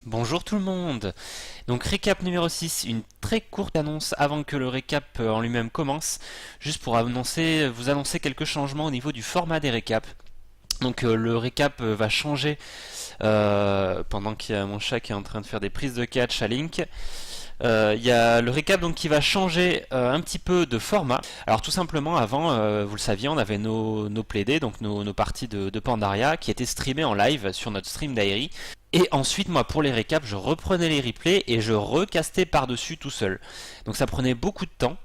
Bonjour tout le monde. Donc récap numéro 6, une très courte annonce avant que le récap en lui-même commence, juste pour vous annoncer quelques changements au niveau du format des récaps. Donc le récap va changer pendant qu'il y a mon chat qui est en train de faire des prises de catch à Link. Il y a le récap donc qui va changer un petit peu de format. Alors tout simplement avant, vous le saviez, on avait nos playdés, donc nos parties de Pandaria qui étaient streamées en live sur notre stream diary. Et ensuite, moi, pour les récaps, je reprenais les replays et je recastais par-dessus tout seul. Donc ça prenait beaucoup de temps.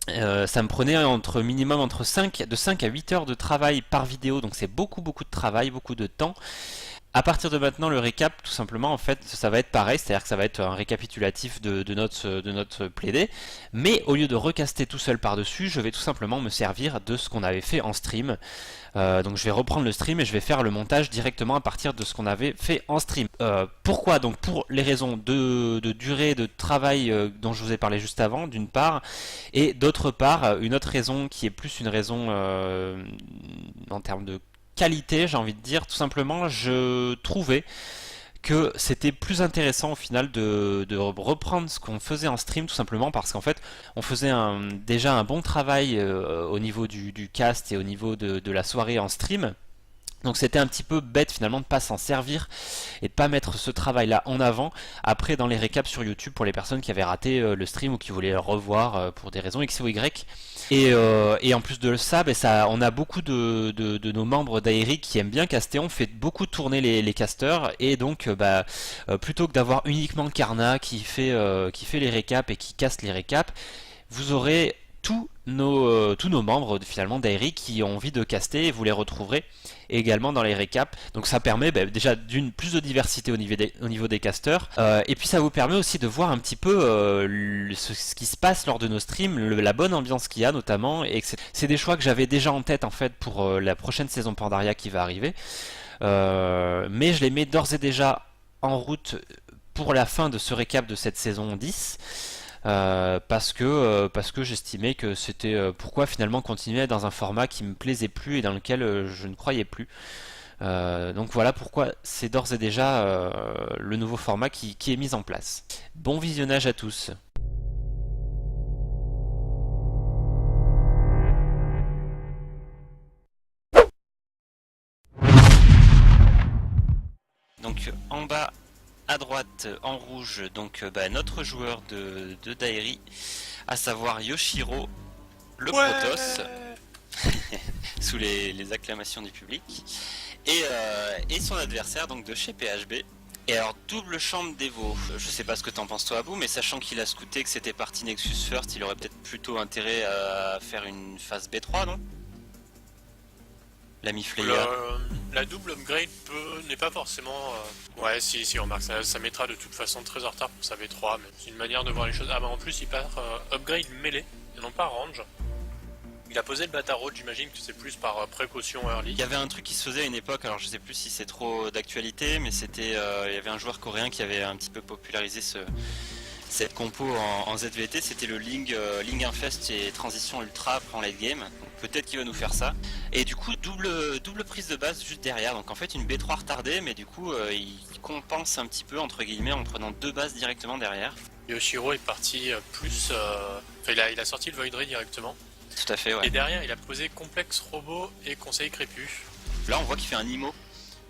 Ça me prenait minimum de 5 à 8 heures de travail par vidéo, donc c'est beaucoup de travail, beaucoup de temps. À partir de maintenant, le récap, tout simplement, en fait, ça va être pareil, c'est-à-dire que ça va être un récapitulatif de notre playdé, mais au lieu de recaster tout seul par-dessus, je vais tout simplement me servir de ce qu'on avait fait en stream. Donc je vais reprendre le stream et je vais faire le montage directement à partir de ce qu'on avait fait en stream. Pourquoi? Donc pour les raisons de durée de travail dont je vous ai parlé juste avant, d'une part, et d'autre part, une autre raison qui est plus une raison en termes de qualité, j'ai envie de dire, tout simplement, je trouvais que c'était plus intéressant au final de reprendre ce qu'on faisait en stream, tout simplement parce qu'en fait on faisait déjà un bon travail au niveau du cast et au niveau de la soirée en stream. Donc c'était un petit peu bête finalement de pas s'en servir et de pas mettre ce travail là en avant après dans les récaps sur YouTube pour les personnes qui avaient raté le stream ou qui voulaient le revoir pour des raisons X ou Y. Et en plus de ça, on a beaucoup de nos membres d'Aeri qui aiment bien caster, on fait beaucoup tourner les casteurs et donc plutôt que d'avoir uniquement Karna qui fait les récaps et qui caste les récaps, vous aurez tous nos membres finalement d'Aeri qui ont envie de caster et vous les retrouverez également dans les récaps. Donc ça permet déjà d'une plus de diversité au niveau des casteurs et puis ça vous permet aussi de voir un petit peu ce qui se passe lors de nos streams, la bonne ambiance qu'il y a notamment, et c'est des choix que j'avais déjà en tête en fait pour la prochaine saison Pandaria qui va arriver. Mais je les mets d'ores et déjà en route pour la fin de ce récap de cette saison 10. Parce que j'estimais que c'était pourquoi finalement continuer dans un format qui me plaisait plus et dans lequel je ne croyais plus. Donc voilà pourquoi c'est d'ores et déjà le nouveau format qui est mis en place. Bon visionnage à tous. Donc en bas à droite en rouge, donc notre joueur de Dairi, à savoir Yoshiro, le Protoss, Ouais. sous les acclamations du public, et son adversaire donc de chez PHB. Et alors double chambre d'Evo, je sais pas ce que t'en penses toi Abou, mais sachant qu'il a scouté que c'était parti Nexus First, il aurait peut-être plutôt intérêt à faire une phase B3, non? L'ami Flayer. La double upgrade n'est pas forcément... Ouais, si, remarque, ça mettra de toute façon très en retard pour sa V3, mais c'est une manière de voir les choses. Ah bah en plus il part upgrade mêlée, et non pas range. Il a posé le Batarot, j'imagine que c'est plus par précaution early. Il y avait un truc qui se faisait à une époque, alors je sais plus si c'est trop d'actualité, mais il y avait un joueur coréen qui avait un petit peu popularisé cette compo en ZVT, c'était le Ling Infest et transition ultra en late game. Peut-être qu'il va nous faire ça. Et du coup, double prise de base juste derrière. Donc en fait, une B3 retardée, mais du coup, il compense un petit peu, entre guillemets, en prenant deux bases directement derrière. Yoshiro est parti plus... Enfin, il a sorti le Void Ray directement. Tout à fait, ouais. Et derrière, il a posé Complexe Robot et Conseil Crépu. Là, on voit qu'il fait un IMO.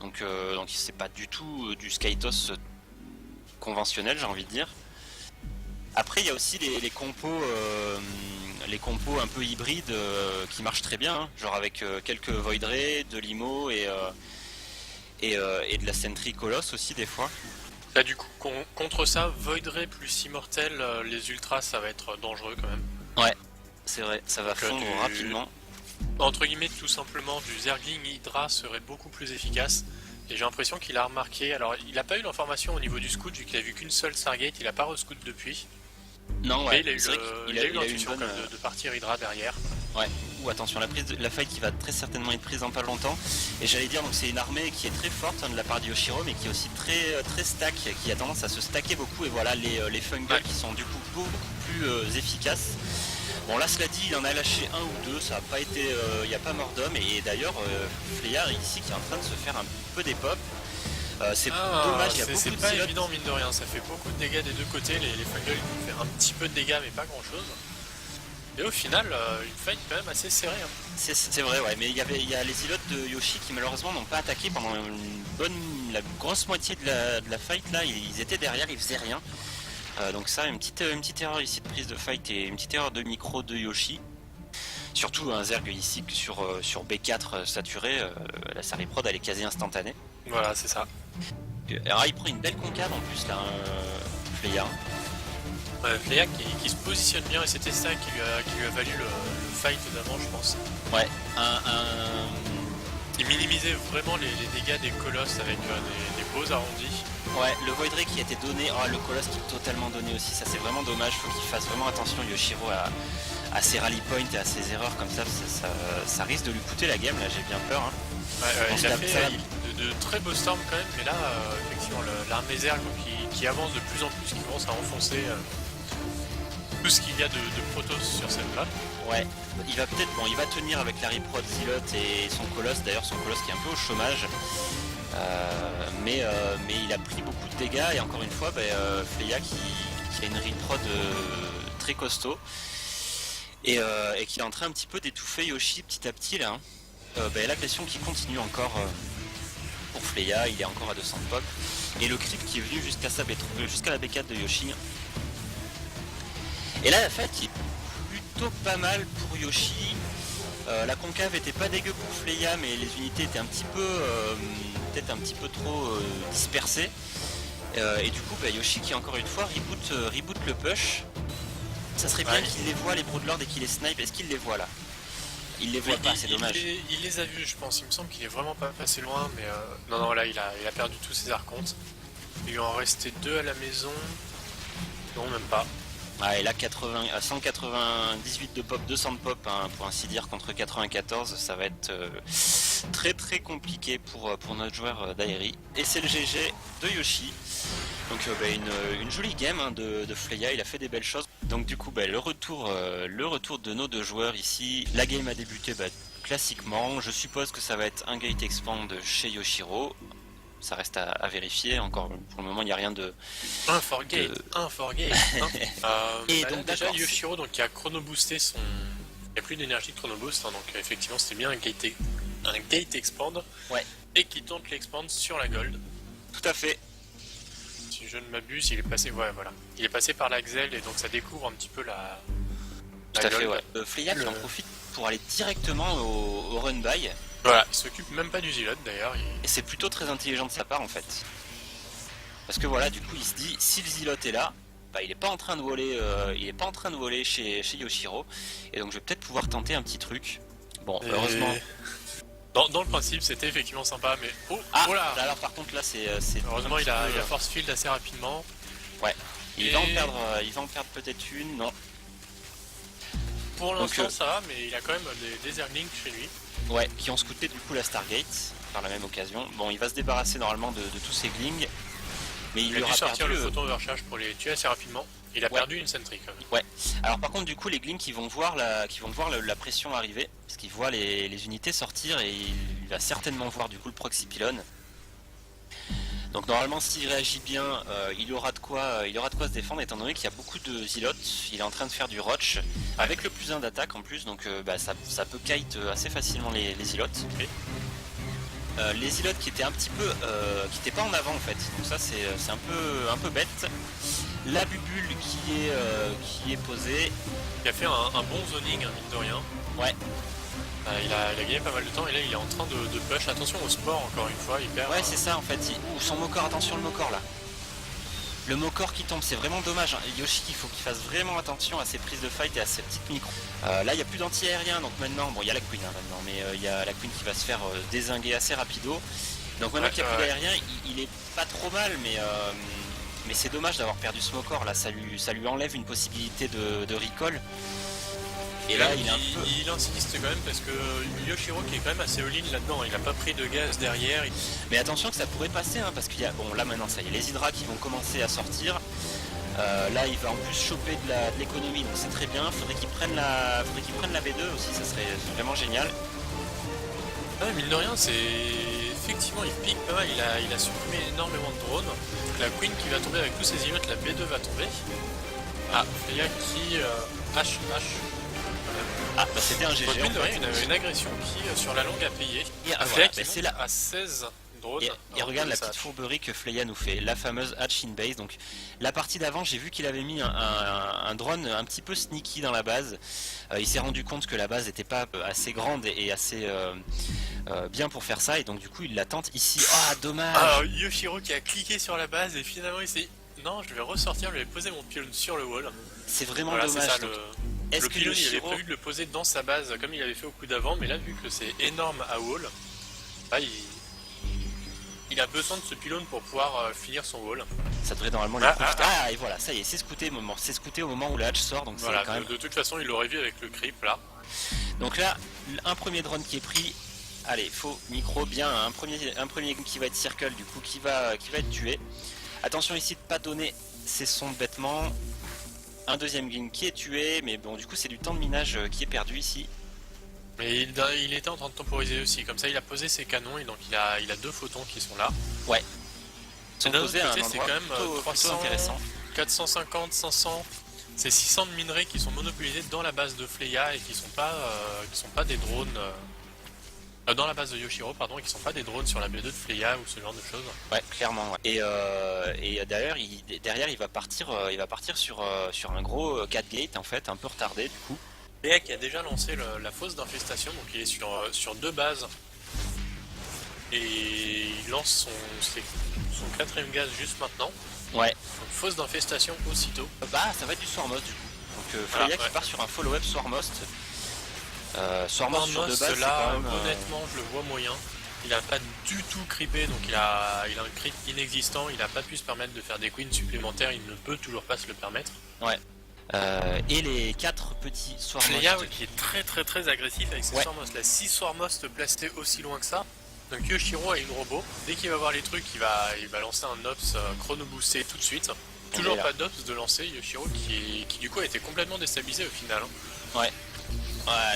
Donc c'est pas du tout du Skytos conventionnel, j'ai envie de dire. Après, il y a aussi les compos un peu hybrides qui marchent très bien, hein, genre avec quelques Void Ray, de l'IMO et de la Sentry Colosse aussi des fois. Là du coup, contre ça, Void Ray plus Immortel, les ultras ça va être dangereux quand même. Ouais, c'est vrai, ça va Donc, fondre rapidement. Entre guillemets, tout simplement, du Zergling Hydra serait beaucoup plus efficace. Et j'ai l'impression qu'il a remarqué, alors il a pas eu l'information au niveau du scout, vu qu'il a vu qu'une seule Stargate, il a pas re-scout depuis. Non, ouais, mais il a eu l'intuition une bonne... de partir Hydra derrière. Ouais, ou attention, la fight qui va très certainement être prise dans pas longtemps. Et j'allais dire, donc c'est une armée qui est très forte de la part de Yoshiro, mais qui est aussi très stack, qui a tendance à se stacker beaucoup. Et voilà, les fungals qui sont du coup beaucoup plus efficaces. Bon là cela dit, il en a lâché un ou deux, ça a pas été, il n'y a pas mort d'homme, et d'ailleurs Flayard ici qui est en train de se faire un peu des pop. C'est dommage, il y a c'est beaucoup de pas Zealots. évident mine de rien, ça fait beaucoup de dégâts des deux côtés, les Fungals ils font un petit peu de dégâts mais pas grand chose. Et au final, une fight quand même assez serrée. Hein. C'est vrai, ouais, mais il y a les Zealots de Yoshi qui malheureusement n'ont pas attaqué pendant la grosse moitié de la fight là, ils étaient derrière, ils faisaient rien. Donc ça, une petite erreur ici de prise de fight et une petite erreur de micro de Yoshi. Surtout un Zerg ici sur B4 saturé, la série prod elle est quasi instantanée. Voilà, c'est ça. Alors il prend une belle concave en plus là, Fleya. Fleya qui se positionne bien et c'était ça qui lui a valu le fight d'avant je pense. Ouais, Il minimisait vraiment les dégâts des colosses avec des beaux arrondis. ouais, le Void Ray qui a été donné, le colosse qui est totalement donné aussi, ça c'est vraiment dommage, faut qu'il fasse vraiment attention Yoshiro à ses rally points et à ses erreurs comme ça risque de lui coûter la game là, j'ai bien peur. Hein. Ouais, il a fait de très beaux storms quand même, mais là effectivement l'armée Zerg qui avance de plus en plus, qui commence à enfoncer tout ce qu'il y a de Protoss sur cette map. Ouais, il va tenir avec la Riprod, Zealot et son colosse, d'ailleurs son colosse qui est un peu au chômage. Mais il a pris beaucoup de dégâts et encore une fois Fleya qui a une Riprod très costaud et qui est en train un petit peu d'étouffer Yoshi petit à petit là. L'agression qui continue encore pour Fleya, il est encore à 200 de pop et le creep qui est venu jusqu'à la B4 de Yoshi. Et là la fête est plutôt pas mal pour Yoshi. La concave était pas dégueu pour Fleya, mais les unités étaient un petit peu peut-être un petit peu trop dispersées. Et du coup Yoshi qui encore une fois reboot le push. Ça serait bien qu'il les voit les Broodlords et qu'il les snipe. Est-ce qu'il les voit là? Il les voit pas, c'est dommage. Il les a vus je pense, il me semble qu'il est vraiment pas passé loin, mais non là il a perdu tous ses archontes. Il lui en restait 2 à la maison. Non même pas. Et là 198 de pop, 200 de pop hein, pour ainsi dire contre 94, ça va être très très compliqué pour notre joueur d'Aeri. Et c'est le GG de Yoshi. Donc une jolie game hein, de Fleya, il a fait des belles choses. Donc du coup le retour de nos deux joueurs ici. La game a débuté classiquement, je suppose que ça va être un gate expand chez Yoshiro. Ça reste à vérifier, encore pour le moment il n'y a rien de... Un forgate. Et donc déjà Yoshiro donc, qui a chrono boosté son... Il n'y a plus d'énergie de chrono boost, hein, donc effectivement c'était bien un gate expand. Ouais. Et qui tente l'expand sur la gold. Tout à fait. Si je ne m'abuse, il est passé... Ouais voilà. Il est passé par l'Axel et donc ça découvre un petit peu la... Tout à fait, ouais. Fleya qui en profite pour aller directement au run by. Voilà, il s'occupe même pas du Zealot d'ailleurs. Et c'est plutôt très intelligent de sa part en fait. Parce que voilà, du coup il se dit, si le Zealot est là, il est pas en train de voler, chez Yoshiro. Et donc je vais peut-être pouvoir tenter un petit truc. Bon, heureusement. Dans le principe c'était effectivement sympa, mais... voilà. Alors par contre là c'est... Heureusement il a force field assez rapidement. Ouais. Il va en perdre peut-être une, non. Pour l'instant ça va, mais il a quand même des Zerglings chez lui. Ouais, qui ont scouté du coup la Stargate par la même occasion. Bon, il va se débarrasser normalement de tous ces glings, mais il aura sortir perdu le photon de recharge pour les tuer assez rapidement. Il a perdu une sentry quand même. Ouais. Alors par contre du coup les glings qui vont voir la pression arriver, parce qu'ils voient les unités sortir et il va certainement voir du coup le proxy pylon. Donc normalement s'il réagit bien, il aura de quoi se défendre étant donné qu'il y a beaucoup de Zealots. Il est en train de faire du Roach avec le +1 d'attaque en plus, donc ça peut kite assez facilement les Zealots. Okay. Les Zealots qui étaient un petit peu qui n'étaient pas en avant en fait, donc ça c'est un peu bête. La bubule qui est posée. Il a fait un bon zoning, hein, mine de rien. Ouais. Il a gagné pas mal de temps et là il est en train de push. Attention au sport encore une fois, il perd. Ouais c'est ça en fait. Son Mokor, attention le Mokor là. Le Mokor qui tombe, c'est vraiment dommage. Yoshi, il faut qu'il fasse vraiment attention à ses prises de fight et à ses petites micros. Là il n'y a plus d'anti-aérien, donc maintenant, bon il y a la Queen maintenant, mais il y a la Queen qui va se faire dézinguer assez rapido. Donc maintenant qu'il n'y a plus d'aérien, il est pas trop mal, mais c'est dommage d'avoir perdu ce Mokor là, ça lui enlève une possibilité de recall. Et là, il insiste quand même parce que Yoshiro qui est quand même assez all-in là-dedans, il n'a pas pris de gaz derrière. Mais attention que ça pourrait passer, hein, parce qu'il y a, bon là maintenant ça y est, les Hydras qui vont commencer à sortir. Là il va en plus choper de l'économie, donc c'est très bien. Faudrait qu'il prenne la B2 aussi, ça serait vraiment génial. Ouais, mine de rien, c'est effectivement il pique pas mal, il a supprimé énormément de drones. Donc la Queen qui va tomber avec tous ses illuts, la B2 va tomber. Ah, Freya qui H. Ah, bah c'était un GG. Donc, mine de rien, une agression qui sur la longue a payé. Et Freya voilà, qui c'est monte là. à 16 drones. Et regarde la petite fourberie que Fleya nous fait, la fameuse hatch in base. Donc la partie d'avant, j'ai vu qu'il avait mis un drone un petit peu sneaky dans la base. Il s'est rendu compte que la base n'était pas assez grande et assez bien pour faire ça, et donc du coup il la tente ici. Ah, dommage. Alors Yoshiro qui a cliqué sur la base et finalement il s'est dit non, je vais ressortir, je vais poser mon pylône sur le wall. C'est vraiment Voilà, dommage. c'est ça, est-ce le que pylône, il avait Yoshiro... prévu de le poser dans sa base comme il avait fait au coup d'avant, mais là vu que c'est énorme à wall, bah, il a besoin de ce pylône pour pouvoir finir son wall. Ça devrait normalement les profiter. Et voilà, ça y est, c'est scouté au moment où la hatch sort, donc voilà, c'est quand même... de toute façon il l'aurait vu avec le creep là. Donc là, un premier drone qui est pris. Allez, faux micro, bien, un premier qui va être circle, du coup qui va être tué. Attention ici de pas donner ses sons bêtement. Un deuxième game qui est tué, mais bon, du coup c'est du temps de minage qui est perdu ici. Mais il était en train de temporiser aussi, comme ça il a posé ses canons et donc il a deux photons qui sont là. Ouais. C'est Posé à un c'est endroit quand même plutôt 300, intéressant. 450, 500, c'est 600 de minerais qui sont monopolisés dans la base de Freya et qui sont pas des drones dans la base de Yoshiro, pardon, et qui sont pas des drones sur la B2 de Freya ou ce genre de choses. Ouais, clairement. Ouais. Et derrière, il va partir sur un gros 4 gate en fait, un peu retardé du coup. Freya qui a déjà lancé la fosse d'infestation, donc il est sur deux bases et il lance son quatrième gaz juste maintenant. Ouais. Donc fosse d'infestation aussitôt. Bah, ça va être du Swarmost du coup. Donc Freya qui part sur un follow-up Swarmost. Swarmost sur deux bases, là, quand même, honnêtement, je le vois moyen. Il a pas du tout creepé, donc il a un creep inexistant. Il a pas pu se permettre de faire des queens supplémentaires. Il ne peut toujours pas se le permettre. Ouais. Et les 4 petits Swarmost. Freya qui est très agressif avec ses Swarmost. La 6 Swarmost placés aussi loin que ça. Donc Yoshiro a une robot. Dès qu'il va voir les trucs, il va lancer un Ops chrono boosté tout de suite. Toujours pas d'Ops de lancer. Yoshiro qui du coup a été complètement déstabilisé au final. Ouais.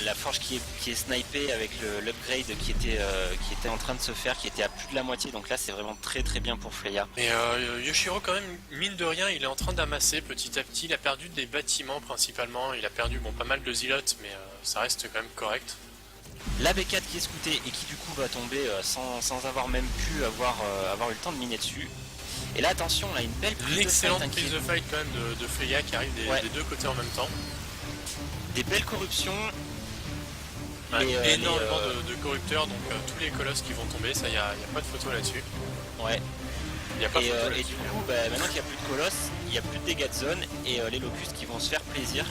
La forge qui est snipée avec l'upgrade qui était en train de se faire, qui était à plus de la moitié, donc là c'est vraiment très bien pour Freya. Mais Yoshiro quand même, mine de rien, il est en train d'amasser petit à petit, il a perdu des bâtiments principalement, il a perdu pas mal de zilotes, mais ça reste quand même correct. La B4 qui est scoutée et qui du coup va tomber sans avoir même pu avoir eu le temps de miner dessus. Et là attention, on a une belle prise excellente de fight, prise de fight quand même de Freya qui arrive des deux côtés en même temps. Des belles corruptions. Énormément de corrupteurs, donc tous les colosses qui vont tomber, ça y a pas de photo là-dessus. Ouais. Y a pas de photo et du coup, maintenant qu'il n'y a plus de colosses, il n'y a plus de dégâts de zone et les locustes qui vont se faire plaisir.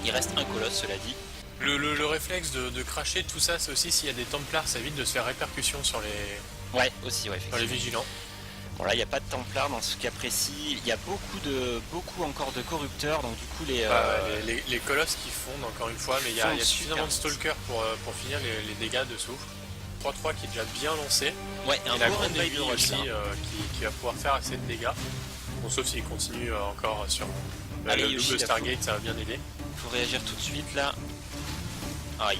Il reste un colosse, cela dit. Le réflexe de cracher tout ça, c'est aussi s'il y a des templars, ça évite de se faire répercussion sur les. Ouais, aussi, ouais, effectivement. Sur les vigilants. Bon là il n'y a pas de templars dans ce cas précis, il y a beaucoup encore de corrupteurs, donc du coup les colosses qui fondent encore une fois, mais il y a suffisamment de stalkers pour finir les dégâts dessous. 3-3 qui est déjà bien lancé. Ouais, et la grande aiguille aussi qui va pouvoir faire assez de dégâts. Bon, sauf s'il continue encore sur le double Stargate, ça va bien aider. Il faut réagir tout de suite là. Ah, il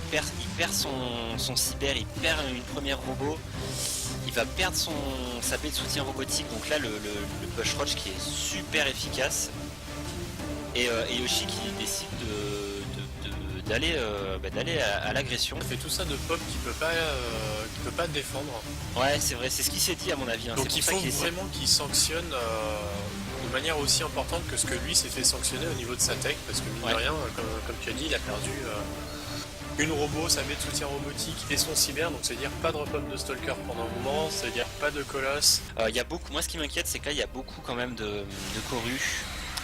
perd son cyber, il perd une première robot. Il va perdre sa baie de soutien robotique, donc là le push roach qui est super efficace. Et Yoshi qui décide d'aller à l'agression. Il fait tout ça de pop qui peut pas défendre. Ouais, c'est vrai, c'est ce qu'il s'est dit à mon avis. Hein. Donc il faut vraiment qu'il sanctionne de manière aussi importante que ce que lui s'est fait sanctionner au niveau de sa tech, parce que mine de rien, comme tu as dit, il a perdu une robot, sa baie de soutien robotique et son cyber, donc c'est-à-dire pas de repop de stalker pendant un moment, c'est-à-dire pas de colosse. Il y a beaucoup, moi ce qui m'inquiète c'est que là il y a beaucoup quand même de corus.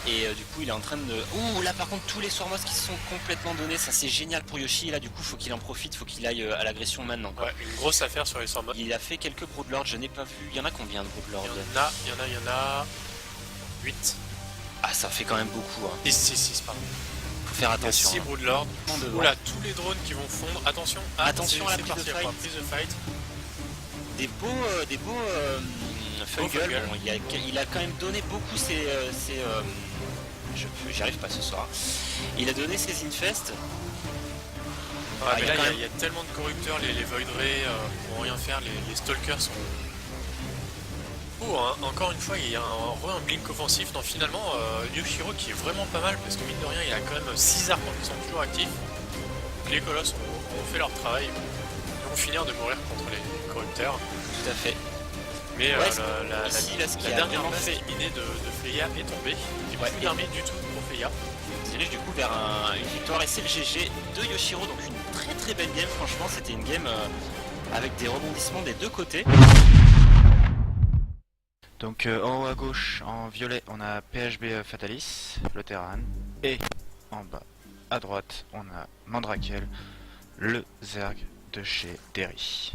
Et du coup il est en train de... Ouh là par contre tous les Swarmost qui se sont complètement donnés, ça c'est génial pour Yoshi, et là du coup faut qu'il en profite, faut qu'il aille à l'agression maintenant quoi. Ouais, une grosse affaire sur les Swarmost. Il a fait quelques Broodlords, je n'ai pas vu, il y en a combien de Broodlords? Il y en a 8. Ah ça fait quand même beaucoup hein. 6 pardon. Faut faire attention. 6 Broodlords. Oula, tous les drones qui vont fondre, attention à la prise de fight. Des beaux Fungal, bon, il a quand même donné beaucoup j'y arrive pas ce soir. Il a donné ses infests. Ouais, Ah, mais il y a là, quand même- il y a tellement de corrupteurs, les Void Ray pourront rien faire, les Stalkers sont... Oh, encore une fois, il y a un blink offensif. Non, finalement, Yoshiro qui est vraiment pas mal, parce que mine de rien, il a quand même 6 arcs qui sont toujours actifs. Donc les colosses ont fait leur travail, ils vont finir de mourir contre les corrupteurs. Tout à fait. Mais Ouais, la ce qui a dernière vraiment base fait- minée de Freya est tombée. Il n'y a Ouais, plus et- d'armée du tout pour Freya. On se dirige du coup vers une victoire et c'est le GG de Yoshiro, donc une très très belle game, franchement c'était une game avec des rebondissements des deux côtés. Donc en haut à gauche, en violet, on a PHB Fatalis, le Terran. Et en bas à droite, on a Mandrakel, le Zerg de chez Derry.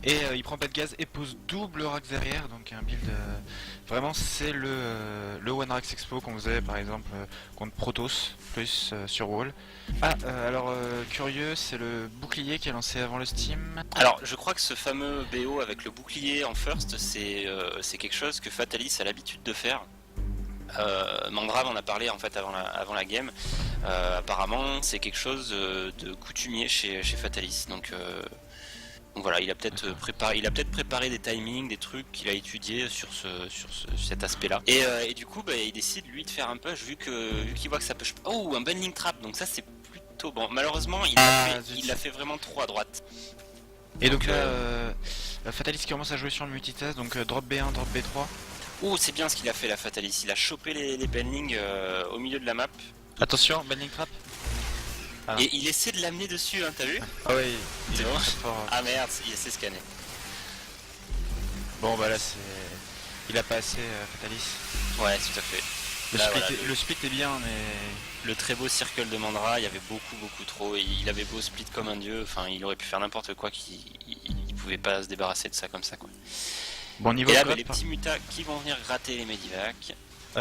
Et il prend pas de gaz et pose double Rax derrière, donc un build... vraiment c'est le One Rax Expo qu'on faisait par exemple contre Protoss, plus sur Wall. Alors curieux, c'est le bouclier qui est lancé avant le Steam. Alors je crois que ce fameux BO avec le bouclier en first, c'est quelque chose que Fatalis a l'habitude de faire. Mandra en a parlé en fait avant la game. Apparemment c'est quelque chose de coutumier chez Fatalis. Donc voilà, il a peut-être préparé des timings, des trucs qu'il a étudiés sur cet aspect-là. Et du coup, il décide lui de faire un push vu qu'il voit que ça push. Oh, un bending trap. Donc ça c'est plutôt bon. Malheureusement, il l'a fait vraiment trop à droite. Et donc là, Fatalis qui commence à jouer sur le multitask, donc drop B1, drop B3. Oh, c'est bien ce qu'il a fait la Fatalis. Il a chopé les bendings au milieu de la map. Attention, bending trap. Ah. Et il essaie de l'amener dessus, hein, t'as vu? Ah ouais, il C'est est bon. très fort. Ah merde, il s'est scanné. Bon bah là c'est... Il a pas assez Fatalis. Ouais, tout à fait. Le, Là, split, voilà, le split est bien mais... le très beau circle de Mandra, il y avait beaucoup trop. Et il avait beau split comme un dieu, enfin il aurait pu faire n'importe quoi, il pouvait pas se débarrasser de ça comme ça quoi. Bon niveau Et là, grade, les petits mutas qui vont venir gratter les Medivac.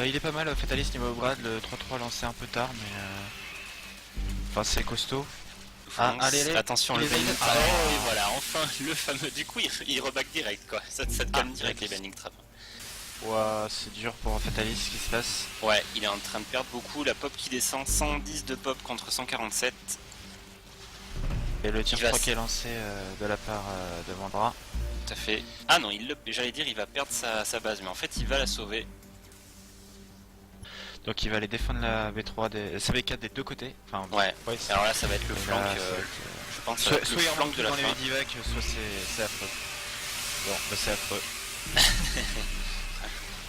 il est pas mal Fatalis niveau grade, le 3-3 lancé un peu tard mais... Enfin c'est costaud. Fonce. Allez, Attention, le les bending ailes. trap. Oh, et voilà, enfin le fameux. Du coup, il reback direct quoi. Ça te calme direct les bending traps. Ouah, c'est dur pour Fatalis ce qui se passe. Ouais, il est en train de perdre beaucoup. La pop qui descend, 110 de pop contre 147. Et le tir Il va 3 qui est lancé de la part de Mandra. Tout à fait. Ah non, j'allais dire il va perdre sa base, mais en fait il va la sauver. Donc il va aller défendre la B3 des... CB4 des deux côtés. Enfin, Ouais. c'est- Alors là, ça va être le là, flank. ça va être, Je pense soit le il flank remonte de la dans les fin. Medivac, soit c'est affreux. Bon, bah c'est affreux.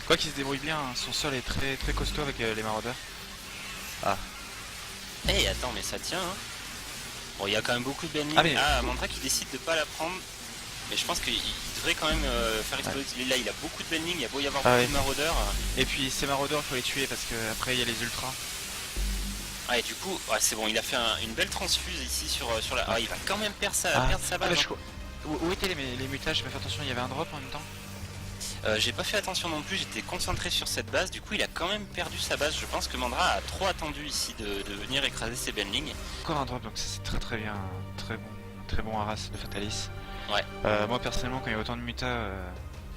Quoi qu'il se débrouille bien, hein, son sol est très costaud avec les maraudeurs. Eh attends, mais ça tient. Hein. Bon, il y a quand même beaucoup de bending. Ah, mais- Mandra qui décide de pas la prendre. Mais je pense qu'il devrait quand même faire exploser. Là, il a beaucoup de bending. Il y a beau y avoir Ah beaucoup ouais. de maraudeurs. Et puis ces maraudeurs, faut les tuer parce que après il y a les ultras. Ah, et du coup, ouais, c'est bon. Il a fait une belle transfuse ici sur la. Ah, il va quand même perdre sa base. mais hein. Où étaient les mutages? J'ai pas fait attention, il y avait un drop en même temps. J'ai pas fait attention non plus, j'étais concentré sur cette base, du coup il a quand même perdu sa base. Je pense que Mandra a trop attendu ici de venir écraser ses bendings. Encore un drop, donc ça c'est très bien, très bon harass de Fatalis. Ouais. Moi personnellement, quand il y a autant de mutas,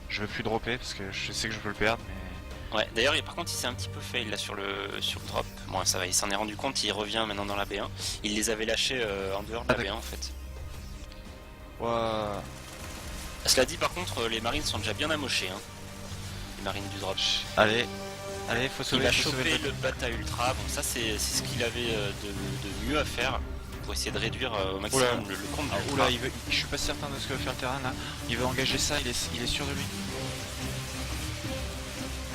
je veux plus dropper parce que je sais que je peux le perdre, mais... Ouais, d'ailleurs par contre il s'est un petit peu fail là sur le drop. Bon ça va, il s'en est rendu compte, il revient maintenant dans la B1. Il les avait lâchés en dehors de la B1 en fait. Ouah. Cela dit par contre les marines sont déjà bien amochés hein. Les marines du drop. Allez, faut Il sauver, va faut sauver choper le bata ultra, bon ça c'est ce qu'il avait de mieux à faire pour essayer de réduire au maximum le compte du Oula, je suis pas certain de ce que va faire le terrain là. Il veut engager ça, il est sûr de lui.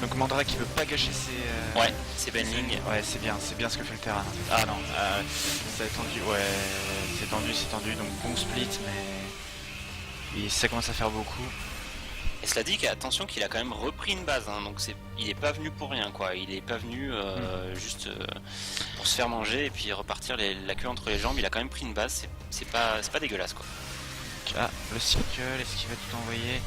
Donc Mandra qui veut pas gâcher ses... Ouais, c'est bending. Ouais, c'est bien ce que fait le terrain. En fait. Ah non, ça est tendu, ouais, c'est tendu, donc bon split, mais ça commence à faire beaucoup. Et cela dit attention qu'il a quand même repris une base, hein, donc il est pas venu pour rien quoi, il est pas venu juste pour se faire manger et puis repartir la queue entre les jambes, il a quand même pris une base, c'est pas dégueulasse quoi. Ah, le circle, est-ce qu'il va tout envoyer?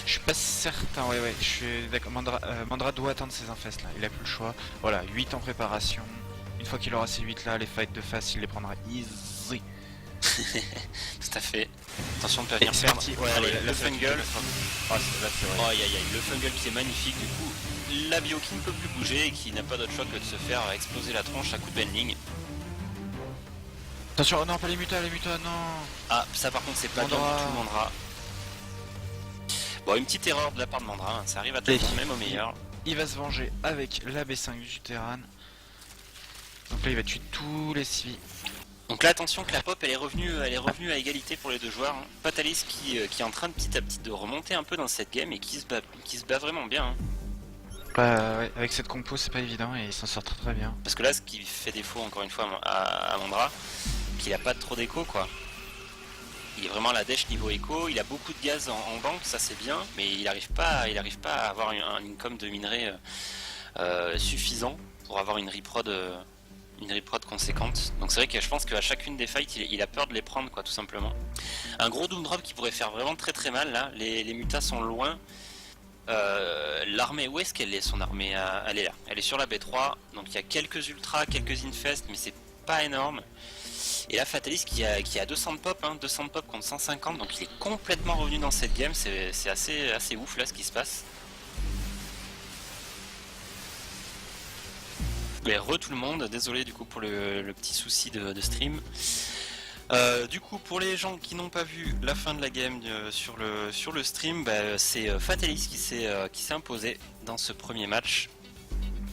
Je suis pas certain, ouais, je suis d'accord, Mandra doit attendre ses infestes là, il a plus le choix. Voilà, 8 en préparation, une fois qu'il aura ces 8 là, les fights de face, il les prendra easy. Tout à fait. Attention de pas venir C'est perdre. parti, ouais, Allez, ouais, le là, c'est fungal. là c'est vrai. Oh aïe aïe aïe, le fungal qui est magnifique du coup. La bio qui ne peut plus bouger et qui n'a pas d'autre choix que de se faire exploser la tronche à coup de bending. Attention, oh non, pas les mutas, non. Ah, ça par contre c'est pas bien Mandra. du tout Mandra. Bon, une petite erreur de la part de Mandra, hein, ça arrive à tout le monde, même au meilleur. Il va se venger avec la B5 du Terran. Donc là, il va tuer tous les civils. Donc là, attention que la pop elle est revenue à égalité pour les deux joueurs. Hein. Fatalis qui est en train de petit à petit de remonter un peu dans cette game et qui se bat vraiment bien. Hein. Ouais, avec cette compo, c'est pas évident et il s'en sort très très bien. Parce que là, ce qui fait défaut encore une fois à Mandra, qu'il a pas trop d'écho quoi. Il est vraiment à la dèche niveau écho, il a beaucoup de gaz en banque, ça c'est bien, mais il arrive pas à avoir un income de minerai suffisant pour avoir une reprod conséquente. Donc c'est vrai que je pense qu'à chacune des fights, il a peur de les prendre quoi, tout simplement. Un gros doom drop qui pourrait faire vraiment très très mal là. Les mutas sont loin. L'armée, où est-ce qu'elle est son armée? Elle est là, elle est sur la B3. Donc il y a quelques ultras, quelques infest, mais c'est pas énorme. Et là Fatalis qui a 200 de pop, hein, 200 de pop contre 150, donc il est complètement revenu dans cette game. C'est assez ouf là ce qui se passe. Mais tout le monde, désolé du coup pour le petit souci de stream. Du coup pour les gens qui n'ont pas vu la fin de la game sur le stream, c'est Fatalis qui s'est imposé dans ce premier match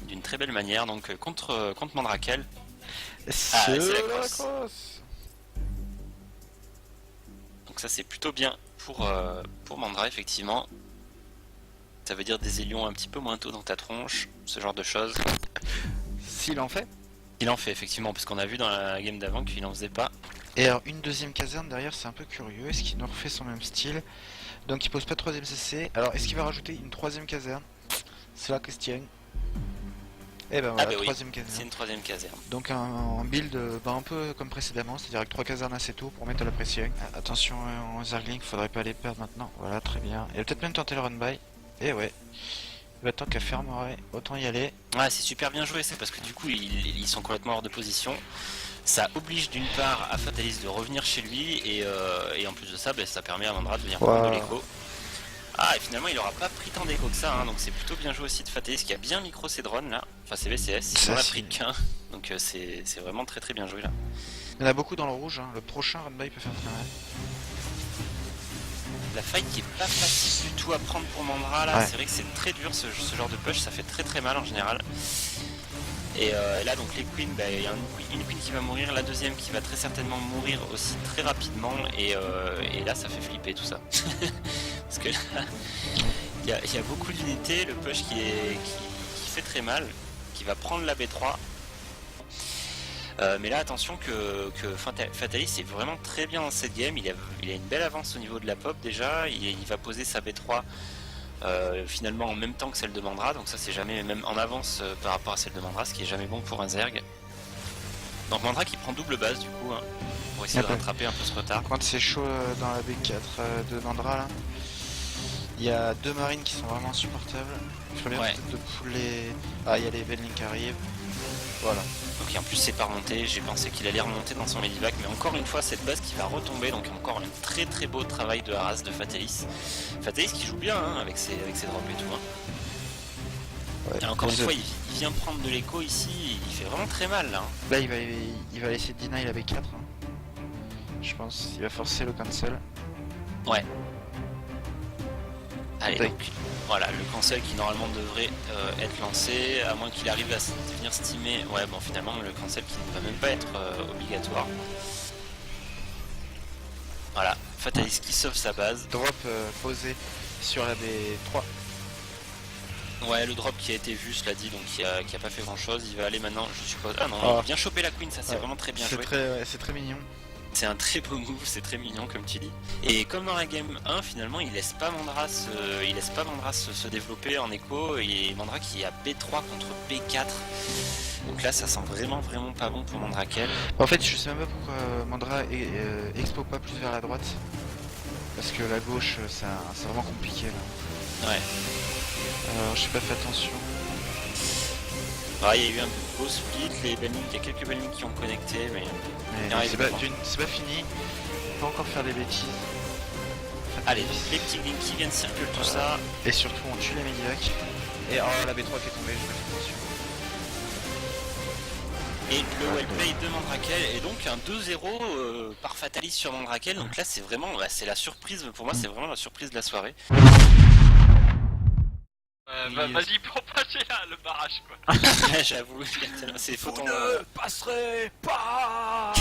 d'une très belle manière, donc contre Mandrakel. C'est la crosse. Donc ça c'est plutôt bien pour Mandra effectivement. Ça veut dire des élions un petit peu moins tôt dans ta tronche, ce genre de choses. S'il en fait. Il en fait effectivement, parce qu'on a vu dans la game d'avant qu'il en faisait pas. Et alors une deuxième caserne derrière, c'est un peu curieux. Est-ce qu'il nous refait son même style? Donc il pose pas de troisième CC. Alors est-ce qu'il va rajouter une troisième caserne? C'est la question. Et ben voilà, troisième caserne. C'est une troisième caserne. Donc un build un peu comme précédemment, c'est-à-dire avec 3 casernes assez tôt pour mettre à la pression. Attention aux Zerglings, faudrait pas les perdre maintenant. Voilà, très bien. Il va peut-être même tenter le run-by. Et ouais. Bah, tant qu'à faire, autant y aller. Ouais, c'est super bien joué, c'est parce que du coup ils sont complètement hors de position. Ça oblige d'une part à Fatalis de revenir chez lui et en plus de ça, ça permet à Mandra de venir prendre de l'écho. Ah, et finalement il aura pas pris tant d'écho que ça, hein, donc c'est plutôt bien joué aussi de Fatalis qui a bien micro ses drones là. Enfin c'est VCS, il en a pris qu'un, donc c'est vraiment très très bien joué là. Il y en a beaucoup dans le rouge, hein. Le prochain run-by peut faire très mal. La fight qui est pas facile du tout à prendre pour Mandra là, c'est vrai que c'est très dur ce genre de push, ça fait très très mal en général. Et là donc les queens, il y a une queen qui va mourir, la deuxième qui va très certainement mourir aussi très rapidement et là ça fait flipper tout ça. Parce que là il y a beaucoup d'unités, le push qui fait très mal, qui va prendre la B3. Mais là attention que Fatalis est vraiment très bien dans cette game, il a une belle avance au niveau de la pop déjà, il va poser sa B3 finalement en même temps que celle de Mandra, donc ça c'est jamais même en avance par rapport à celle de Mandra, ce qui est jamais bon pour un Zerg. Donc Mandra qui prend double base du coup, hein, pour essayer de rattraper un peu ce retard. Quand c'est chaud dans la B4 de Mandra là, il y a 2 marines qui sont vraiment insupportables. Il faut bien peut-être de pouler. Ah, il y a les Venlink qui arrivent. Voilà. Donc en plus c'est pas remonté, j'ai pensé qu'il allait remonter dans son medivac, mais encore une fois cette base qui va retomber, donc encore un très très beau travail de Haras de Fatalis. Fatalis qui joue bien hein, avec ses drops et tout. Hein. Ouais, et encore une fois il vient prendre de l'écho ici, il fait vraiment très mal là. Hein. Là il va laisser deny la B4. Hein. Je pense il va forcer le cancel. Ouais. Allez donc, voilà, le cancel qui normalement devrait être lancé, à moins qu'il arrive à venir steamer. Ouais bon finalement le cancel qui ne va même pas être obligatoire. Voilà, Fatalis qui sauve sa base. Drop posé sur la B3. Ouais, le drop qui a été vu, cela dit, donc qui a pas fait grand chose. Il va aller maintenant, je suppose. Ah non, il vient choper la queen, ça c'est vraiment très bien joué. C'est très mignon. C'est un très beau move, c'est très mignon comme tu dis. Et comme dans la game 1, finalement, il laisse pas Mandra se développer en écho. Et Mandra qui est à B3 contre B4. Donc là, ça sent vraiment pas bon pour Mandrakel. En fait, je sais même pas pourquoi Mandra expo pas plus vers la droite. Parce que la gauche, c'est vraiment compliqué là. Ouais. Alors, je sais pas, fais attention. Ah, il y a eu un beau split, il y a quelques Benlink qui ont connecté, mais c'est pas fini, on peut encore faire des bêtises. Allez, les petits links qui viennent circuler tout ça. Et surtout on tue la medivac. Et oh la B3 qui est tombée, je me fais attention. Et le wellplay de Mandrakel est donc un 2-0 par Fatalis sur Mandrakel. Donc là, c'est vraiment, c'est la surprise. Pour moi, c'est vraiment la surprise de la soirée. Vas-y pour passer là, le barrage quoi. J'avoue, c'est Vous photon. ne passerez pas.